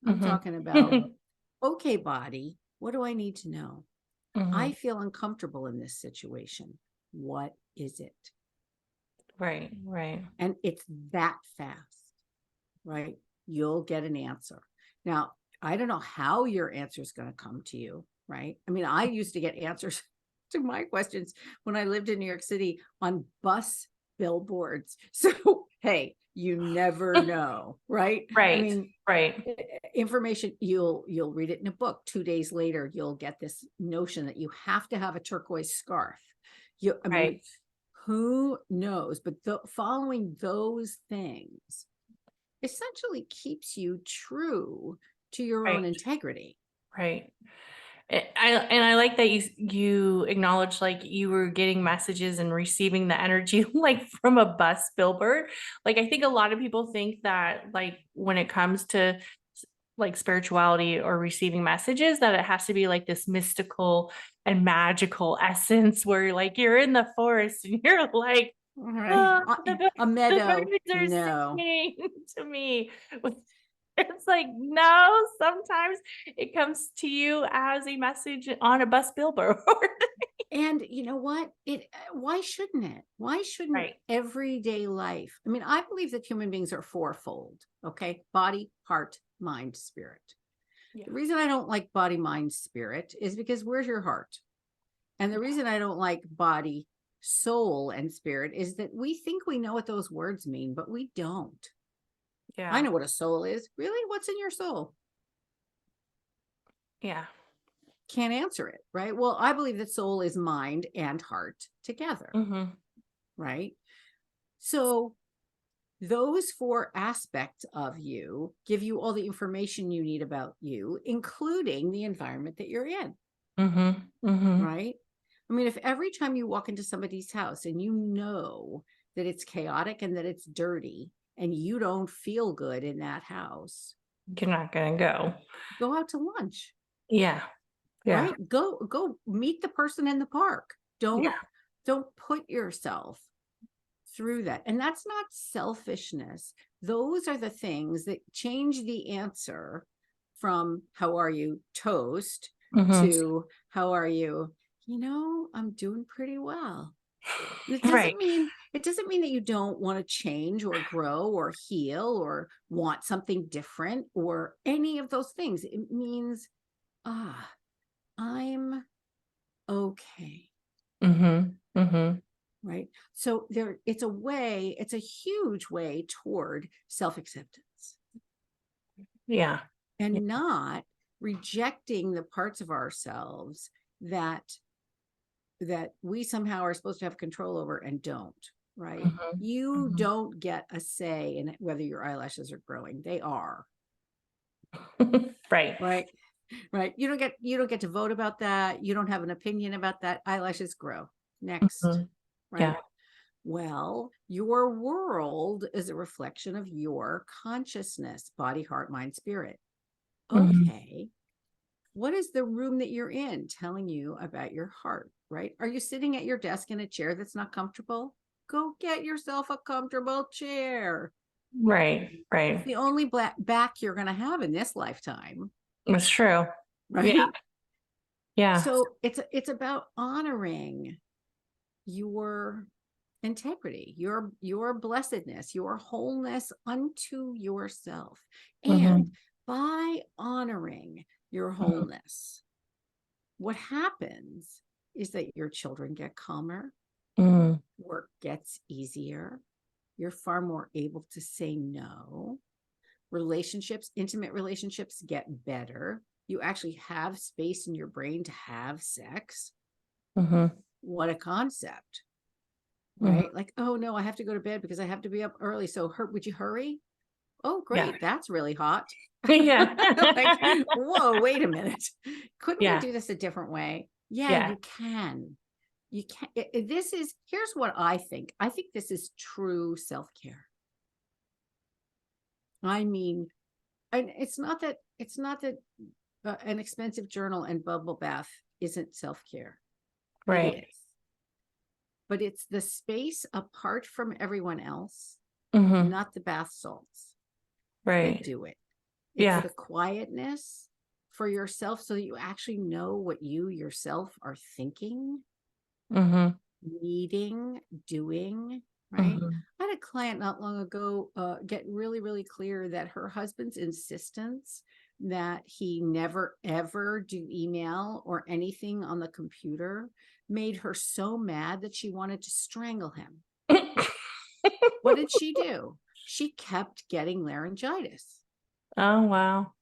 I'm talking about, okay, body, what do I need to know? I feel uncomfortable in this situation. What is it? Right. And it's that fast, right? You'll get an answer. Now, I don't know how your answer is going to come to you, right? I used to get answers to my questions when I lived in New York City on bus billboards. So, hey, you never know, right? Right. Information, you'll read it in a book. 2 days later, you'll get this notion that you have to have a turquoise scarf. Who knows? But following those things essentially keeps you true to your own integrity. Right. I like that you acknowledge like you were getting messages and receiving the energy like from a bus billboard. Like I think a lot of people think that like when it comes to like spirituality or receiving messages that it has to be like this mystical and magical essence where like you're in the forest and you're like a meadow. The birds are singing to me. It's like, no, sometimes it comes to you as a message on a bus billboard. And you know what? Why shouldn't it? Why shouldn't everyday life? I believe that human beings are fourfold, okay? Body, heart, mind, spirit. Yeah. The reason I don't like body, mind, spirit is because where's your heart? And the reason I don't like body, soul, and spirit is that we think we know what those words mean, but we don't. Yeah. I know what a soul is. Really? What's in your soul? Yeah. Can't answer it, right? Well, I believe that soul is mind and heart together, right? So those 4 aspects of you give you all the information you need about you, including the environment that you're in, right? I mean, if every time you walk into somebody's house and you know that it's chaotic and that it's dirty and you don't feel good in that house, You're not going to go out to lunch. Yeah. Yeah. Right? Go meet the person in the park. Don't put yourself through that. And that's not selfishness. Those are the things that change the answer from how are you toast to how are you, I'm doing pretty well. It doesn't mean that you don't want to change or grow or heal or want something different or any of those things. It means, I'm okay. Right. So it's a huge way toward self-acceptance. Yeah. And not rejecting the parts of ourselves that we somehow are supposed to have control over and don't, right? You don't get a say in whether your eyelashes are growing. They are. Right. You don't get to vote about that. You don't have an opinion about that. Eyelashes grow. Next. Right. Yeah. Well, your world is a reflection of your consciousness, body, heart, mind, spirit. Okay. What is the room that you're in telling you about your heart, right? Are you sitting at your desk in a chair that's not comfortable? Go get yourself a comfortable chair. Right. It's the only back you're going to have in this lifetime. That's true. Right? Yeah. So it's about honoring your integrity, your blessedness, your wholeness unto yourself. And by honoring your wholeness, what happens is that your children get calmer, work gets easier, you're far more able to say no, relationships, intimate relationships get better, you actually have space in your brain to have sex. What a concept. Right? Like, oh no, I have to go to bed because I have to be up early. So would you hurry? Oh, great. That's really hot. Yeah. Like, whoa, wait a minute. Couldn't we do this a different way? Yeah, you can. You can. Here's what I think. I think this is true self-care. I mean, and it's not that an expensive journal and bubble bath isn't self-care. Right. It is. But it's the space apart from everyone else, not the bath salts. That do it. It's the quietness for yourself so that you actually know what you yourself are thinking, needing, doing, right? I had a client not long ago get really, really clear that her husband's insistence that he never, ever do email or anything on the computer made her so mad that she wanted to strangle him. What did she do? She kept getting laryngitis. Oh, wow.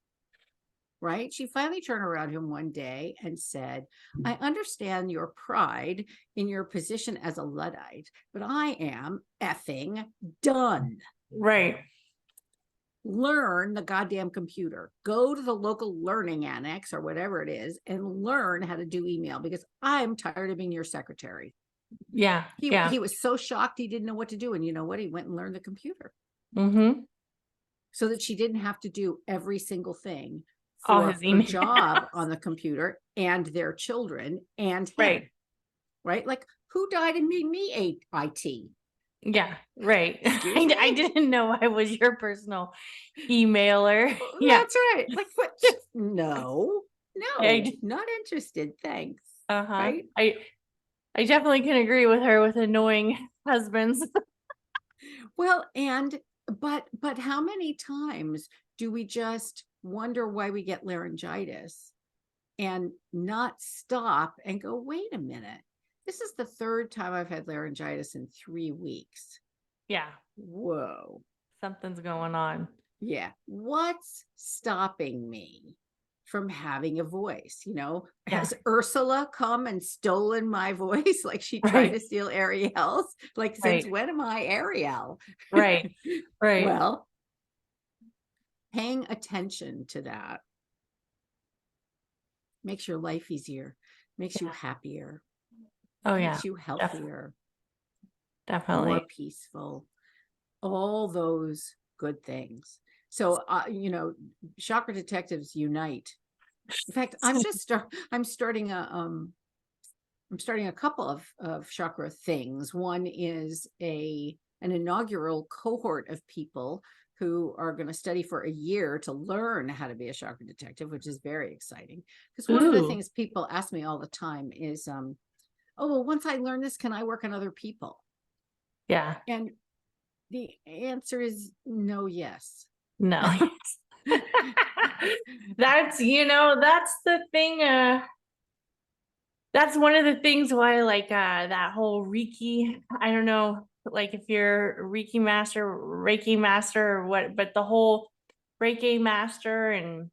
Right? She finally turned around him one day and said, I understand your pride in your position as a Luddite, but I am effing done. Right. Learn the goddamn computer. Go to the local learning annex or whatever it is and learn how to do email because I'm tired of being your secretary. Yeah. He was so shocked he didn't know what to do. And you know what? He went and learned the computer. So that she didn't have to do every single thing for her job on the computer and their children and him. Right? Like, who died and made me IT? Yeah, right. I didn't know I was your personal emailer. That's right. Like, what? No, not interested. Thanks. Right? I definitely can agree with her with annoying husbands. Well, but how many times do we just wonder why we get laryngitis and not stop and go, wait a minute. This is the 3rd time I've had laryngitis in 3 weeks. Yeah. Whoa. Something's going on. Yeah. What's stopping me from having a voice? Yeah. Has Ursula come and stolen my voice like she tried Right. to steal Ariel's? Like, since Right. when am I Ariel? Right. Right. Well, paying attention to that makes your life easier, makes you Yeah. happier, Oh yeah. makes you healthier, more Definitely. peaceful, all those good things. So, chakra detectives unite. In fact, I'm starting a couple of chakra things. One is an inaugural cohort of people who are going to study for a year to learn how to be a chakra detective, which is very exciting. Because one of the Ooh. things people ask me all the time is, oh, well, once I learn this, can I work on other people? Yeah. And the answer is no, yes. No. That's, that's the thing. That's one of the things why, like, that whole Reiki, I don't know, like if you're Reiki master or what, but the whole Reiki master, and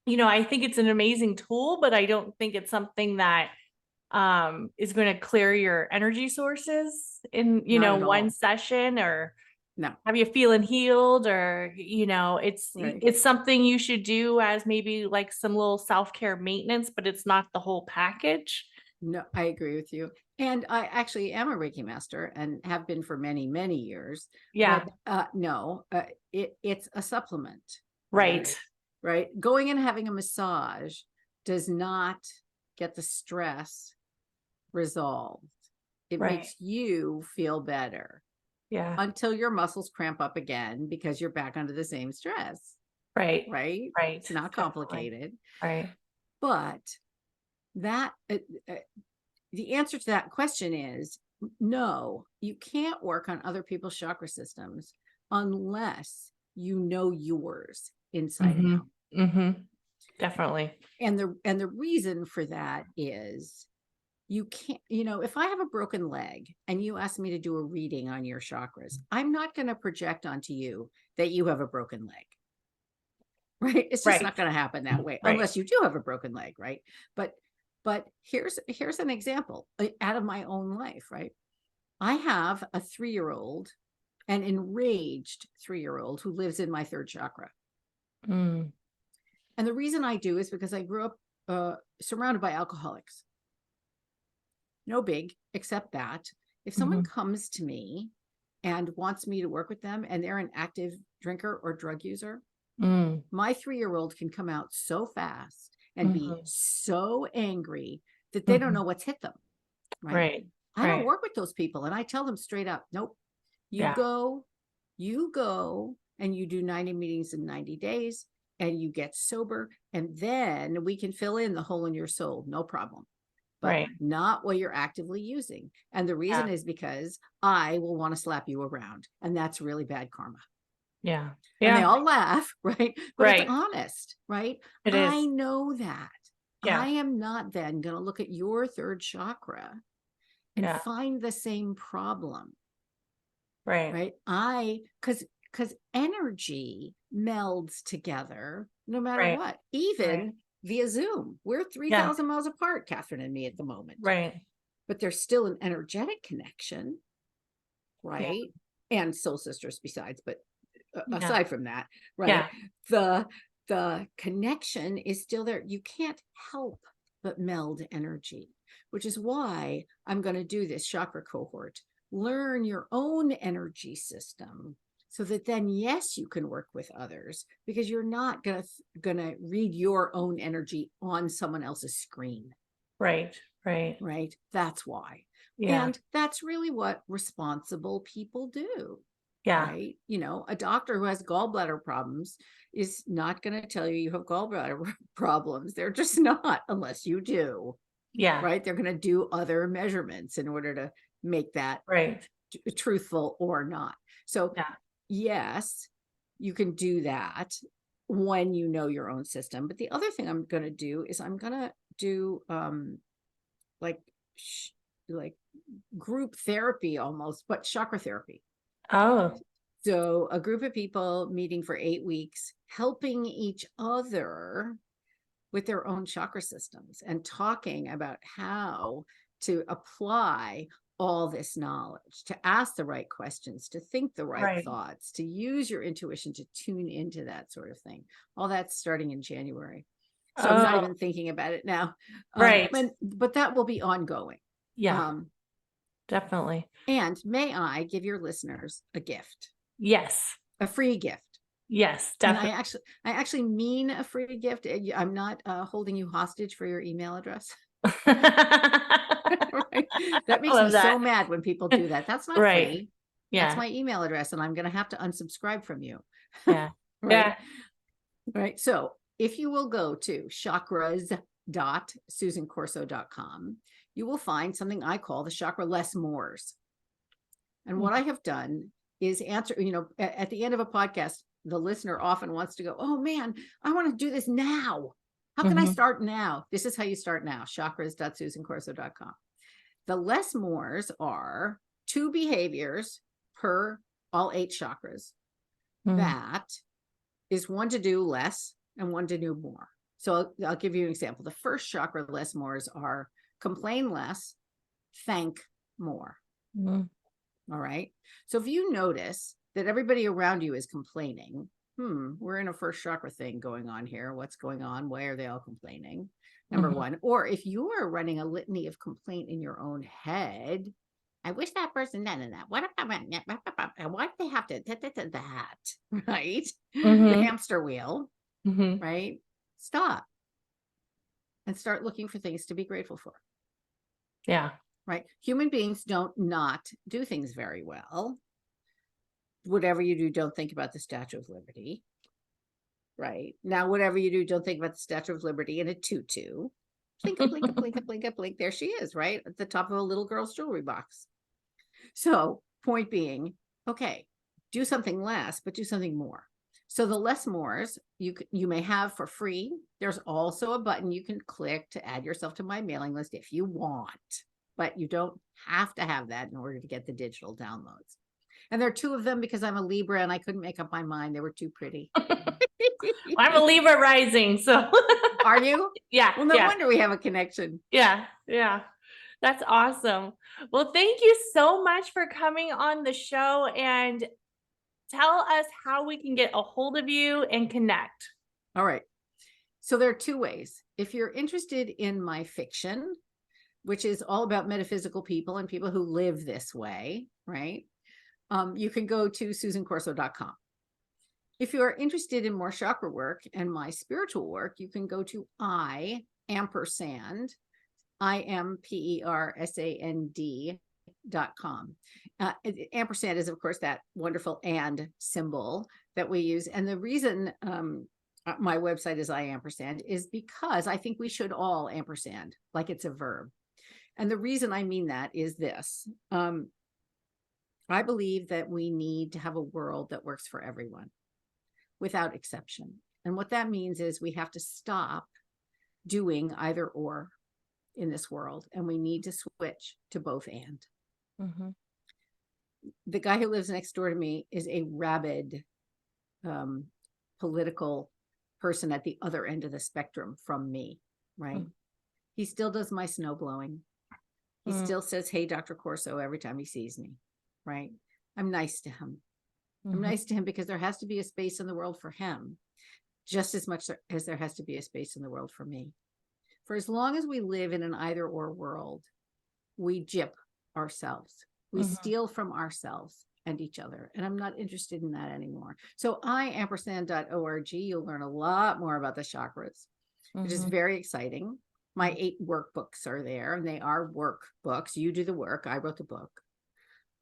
I think it's an amazing tool, but I don't think it's something that is going to clear your energy sources in, Not at one all. session, or No. have you feeling healed, or Right. it's something you should do as maybe like some little self-care maintenance, but it's not the whole package. No, I agree with you. And I actually am a Reiki master and have been for many, many years. Yeah. But no, it's a supplement, right? Right. Right. Going and having a massage does not get the stress resolved. It Right. makes you feel better Yeah. until your muscles cramp up again because you're back under the same stress, Right. right? Right. It's not Definitely. complicated. Right. But that the answer to that question is no, you can't work on other people's chakra systems unless you know yours inside and Mm-hmm. out. Mm-hmm. Definitely. And the reason for that is you can't, if I have a broken leg and you ask me to do a reading on your chakras, I'm not going to project onto you that you have a broken leg. Right? It's just Right. not going to happen that way Right. unless you do have a broken leg, right? But here's an example out of my own life, right? I have a 3-year-old, an enraged 3-year-old who lives in my third chakra. Mm. And the reason I do is because I grew up surrounded by alcoholics. No big, except that if someone Mm-hmm. comes to me and wants me to work with them and they're an active drinker or drug user, Mm. my 3-year-old can come out so fast and be Mm-hmm. so angry that they don't Mm-hmm. know what's hit them. Right. Right. I don't Right. work with those people. And I tell them straight up, nope, you Yeah. go and you do 90 meetings in 90 days and you get sober. And then we can fill in the hole in your soul. No problem. But Right. not while you're actively using. And the reason Yeah. is because I will want to slap you around. And that's really bad karma. Yeah. And they Yeah. all laugh, right? But it's Right. honest, right? It I is. know that. Yeah. I am not then going to look at your third chakra and Yeah. find the same problem, Right. right? Because energy melds together no matter Right. what, Right. even via Zoom. We're Yeah. 3,000 miles apart, Katherine and me at the moment, Right. but there's still an energetic connection, Yeah. right? And soul sisters besides, but Yeah. aside from that, right? Yeah. The connection is still there. You can't help but meld energy, which is why I'm going to do this chakra cohort. Learn your own energy system so that then, yes, you can work with others because you're not gonna read your own energy on someone else's screen. Right. Right. Right? That's why. Yeah. And that's really what responsible people do. Yeah. Right? A doctor who has gallbladder problems is not going to tell you have gallbladder problems. They're just not, unless you do. Yeah. Right? They're going to do other measurements in order to make that Right. truthful or not. So, Yeah. yes, you can do that when you know your own system. But the other thing I'm going to do is I'm going to do like like group therapy almost, but chakra therapy Oh. So a group of people meeting for 8 weeks, helping each other with their own chakra systems and talking about how to apply all this knowledge, to ask the right questions, to think the right thoughts, to use your intuition to tune into that sort of thing. All that's starting in January. So I'm not even thinking about it now. But that will be ongoing. Yeah, definitely. And may I give your listeners a gift? Yes. A free gift. Yes, And definitely. I actually mean a free gift. I'm not holding you hostage for your email address. Right? That makes me so mad when people do that. That's not free. Yeah. That's my email address, and I'm going to have to unsubscribe from you. Yeah. Right. Right. So if you will go to chakras.susancorso.com, you will find something I call the chakra less mores. And what I have done is answer, at the end of a podcast, the listener often wants to go, oh man, I want to do this now. How can I start now? This is how you start now. Chakras.susancorso.com. The less mores are 2 behaviors per all 8 chakras. That is 1 to do less and 1 to do more. So I'll give you an example. The first chakra less mores are complain less, thank more. All right. So if you notice that everybody around you is complaining, we're in a first chakra thing going on here. What's going on? Why are they all complaining? Number 1. Or if you are running a litany of complaint in your own head, I wish that person done that. What about why do they have to that? Right? The hamster wheel. Right? Stop and start looking for things to be grateful for. Yeah. Right? Human beings don't not do things very well. Whatever you do, don't think about the Statue of Liberty. Right? Now, whatever you do, don't think about the Statue of Liberty in a tutu. Blink, blink, blink, blink, blink. There she is, right? At the top of a little girl's jewelry box. So, point being, okay, do something less, but do something more. So the less mores you may have for free. There's also a button you can click to add yourself to my mailing list if you want, but you don't have to have that in order to get the digital downloads. And there are 2 of them because I'm a Libra and I couldn't make up my mind. They were too pretty. I'm a Libra rising, so. Are you? Yeah. Well, no wonder we have a connection. Yeah. Yeah. That's awesome. Well, thank you so much for coming on the show, and tell us how we can get a hold of you and connect. All right. So there are 2 ways. If you're interested in my fiction, which is all about metaphysical people and people who live this way, right? You can go to susancorso.com. If you are interested in more chakra work and my spiritual work, you can go to Iampersand.com. Ampersand is, of course, that wonderful and symbol that we use. And the reason my website is Iampersand is because I think we should all ampersand, like it's a verb. And the reason I mean that is this. I believe that we need to have a world that works for everyone without exception. And what that means is we have to stop doing either or in this world, and we need to switch to both and. The guy who lives next door to me is a rabid political person at the other end of the spectrum from me, right? He still does my snow blowing. He still says, hey, Dr. Corso, every time he sees me, right? I'm nice to him. I'm nice to him because there has to be a space in the world for him, just as much as there has to be a space in the world for me. For as long as we live in an either or world, we gyp ourselves. We steal from ourselves and each other. And I'm not interested in that anymore. So Iampersand.org, you'll learn a lot more about the chakras, which is very exciting. My 8 workbooks are there, and they are workbooks. You do the work. I wrote the book.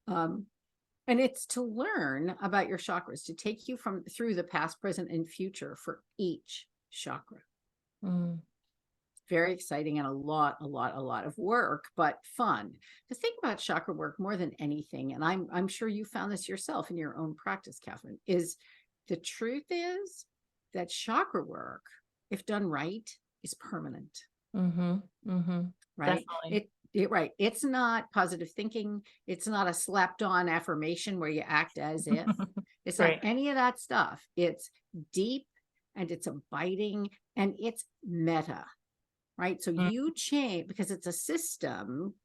And it's to learn about your chakras, to take you through the past, present, and future for each chakra. Very exciting and a lot of work, but fun. To think about chakra work more than anything, and I'm sure you found this yourself in your own practice, Katherine, is the truth is that chakra work, if done right, is permanent. Right? Right. It's not positive thinking. It's not a slapped on affirmation where you act as if. It's Right. not any of that stuff. It's deep and it's abiding and it's meta, right? So Mm. you change, because it's a system,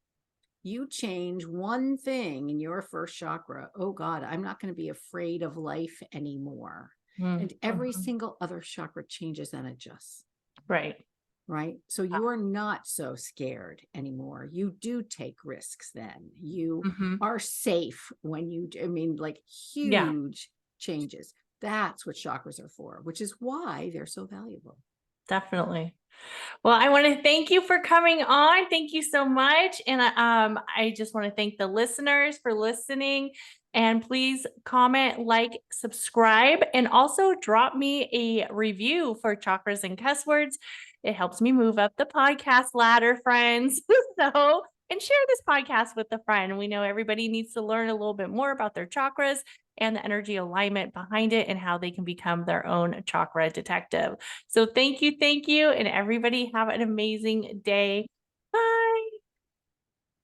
you change one thing in your first chakra. Oh God, I'm not going to be afraid of life anymore. And every Mhm. single other chakra changes and adjusts. Right. Right. So you are not so scared anymore. You do take risks then. You Mhm. are safe when I mean, like Yeah, huge changes. That's what chakras are for, which is why they're so valuable. definitely. Well, I want to thank you for coming on. Thank you so much. And I just want to thank the listeners for listening. And please comment, like, subscribe, and also drop me a review for Chakras and Cuss Words. It helps me move up the podcast ladder, friends. So, and share this podcast with a friend. We know everybody needs to learn a little bit more about their chakras and the energy alignment behind it and how they can become their own chakra detective. So thank you, and everybody have an amazing day. Bye.